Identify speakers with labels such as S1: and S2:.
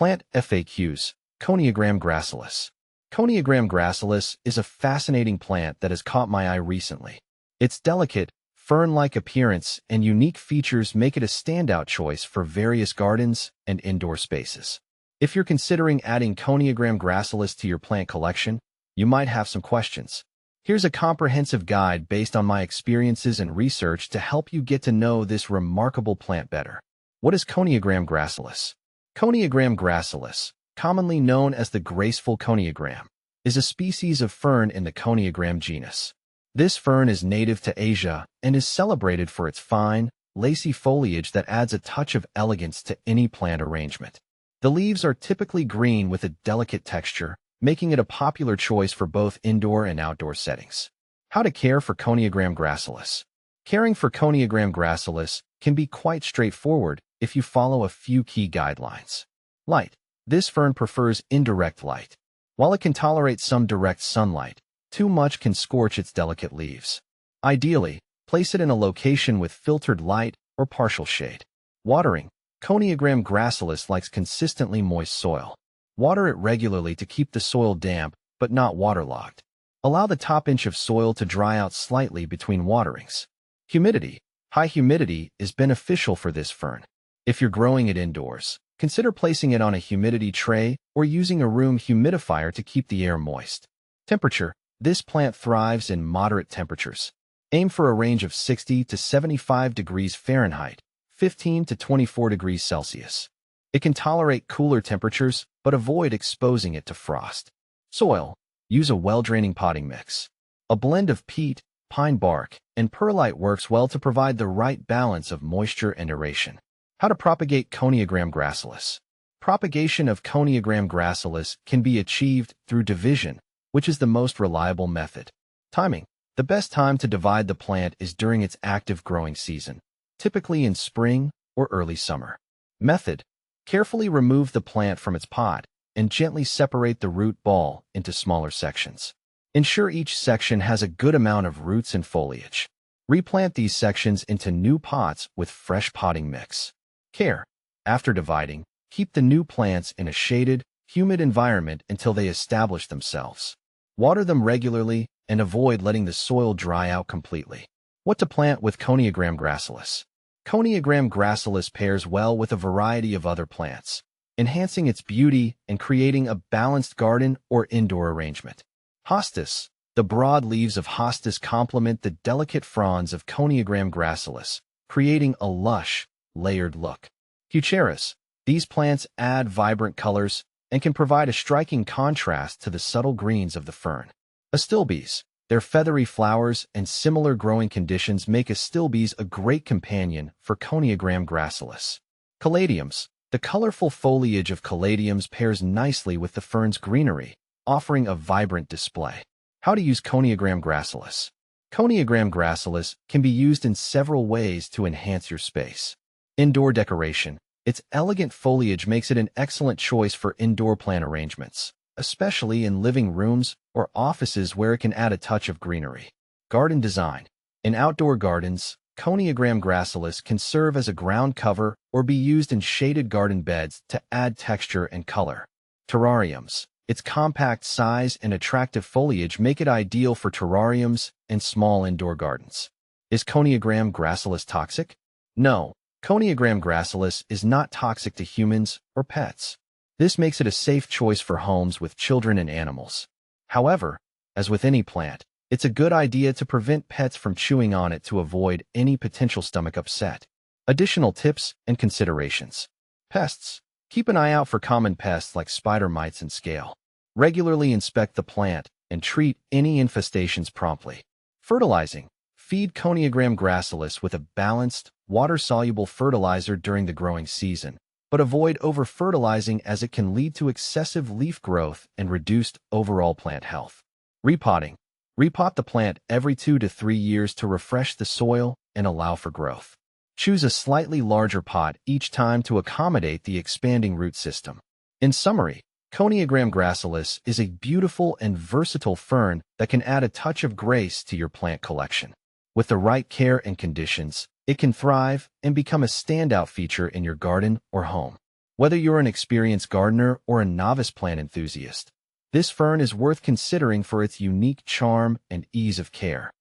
S1: Plant FAQs. Coniogramme gracilis. Coniogramme gracilis is a fascinating plant that has caught my eye recently. Its delicate, fern-like appearance and unique features make it a standout choice for various gardens and indoor spaces. If you're considering adding Coniogramme gracilis to your plant collection, you might have some questions. Here's a comprehensive guide based on my experiences and research to help you get to know this remarkable plant better. What is Coniogramme gracilis? Coniogramme gracilis, commonly known as the graceful coniogramme, is a species of fern in the Coniogramme genus. This fern is native to Asia and is celebrated for its fine, lacy foliage that adds a touch of elegance to any plant arrangement. The leaves are typically green with a delicate texture, making it a popular choice for both indoor and outdoor settings. How to care for Coniogramme gracilis. Caring for Coniogramme gracilis can be quite straightforward if you follow a few key guidelines. Light. This fern prefers indirect light. While it can tolerate some direct sunlight, too much can scorch its delicate leaves. Ideally, place it in a location with filtered light or partial shade. Watering. Coniogramme gracilis likes consistently moist soil. Water it regularly to keep the soil damp but not waterlogged. Allow the top inch of soil to dry out slightly between waterings. Humidity. High humidity is beneficial for this fern. If you're growing it indoors, consider placing it on a humidity tray or using a room humidifier to keep the air moist. Temperature. This plant thrives in moderate temperatures. Aim for a range of 60 to 75 degrees Fahrenheit, 15 to 24 degrees Celsius. It can tolerate cooler temperatures, but avoid exposing it to frost. Soil. Use a well-draining potting mix. A blend of peat, pine bark, and perlite works well to provide the right balance of moisture and aeration. How to propagate Coniogramme gracilis. Propagation of Coniogramme gracilis can be achieved through division, which is the most reliable method. Timing. The best time to divide the plant is during its active growing season, typically in spring or early summer. Method. Carefully remove the plant from its pot and gently separate the root ball into smaller sections. Ensure each section has a good amount of roots and foliage. Replant these sections into new pots with fresh potting mix. Care. After dividing, keep the new plants in a shaded, humid environment until they establish themselves. Water them regularly and avoid letting the soil dry out completely. What to plant with Coniogramme gracilis. Coniogramme gracilis pairs well with a variety of other plants, enhancing its beauty and creating a balanced garden or indoor arrangement. Hostas. The broad leaves of hostas complement the delicate fronds of Coniogramme gracilis, creating a lush, layered look. Eucharis. These plants add vibrant colors and can provide a striking contrast to the subtle greens of the fern. Astilbes. Their feathery flowers and similar growing conditions make astilbes a great companion for Coniogramme gracilis. Caladiums. The colorful foliage of caladiums pairs nicely with the fern's greenery, offering a vibrant display. How to use Coniogramme gracilis. Coniogramme gracilis can be used in several ways to enhance your space. Indoor decoration. Its elegant foliage makes it an excellent choice for indoor plant arrangements, especially in living rooms or offices where it can add a touch of greenery. Garden design. In outdoor gardens, Coniogramme gracilis can serve as a ground cover or be used in shaded garden beds to add texture and color. Terrariums. Its compact size and attractive foliage make it ideal for terrariums and small indoor gardens. Is Coniogramme gracilis toxic? No. Coniogramme gracilis is not toxic to humans or pets. This makes it a safe choice for homes with children and animals. However, as with any plant, it's a good idea to prevent pets from chewing on it to avoid any potential stomach upset. Additional tips and considerations. Pests. Keep an eye out for common pests like spider mites and scale. Regularly inspect the plant and treat any infestations promptly. Fertilizing. Feed Coniogramme gracilis with a balanced, water-soluble fertilizer during the growing season, but avoid over-fertilizing as it can lead to excessive leaf growth and reduced overall plant health. Repotting. Repot the plant every 2 to 3 years to refresh the soil and allow for growth. Choose a slightly larger pot each time to accommodate the expanding root system. In summary, Coniogramme gracilis is a beautiful and versatile fern that can add a touch of grace to your plant collection. With the right care and conditions, it can thrive and become a standout feature in your garden or home. Whether you're an experienced gardener or a novice plant enthusiast, this fern is worth considering for its unique charm and ease of care.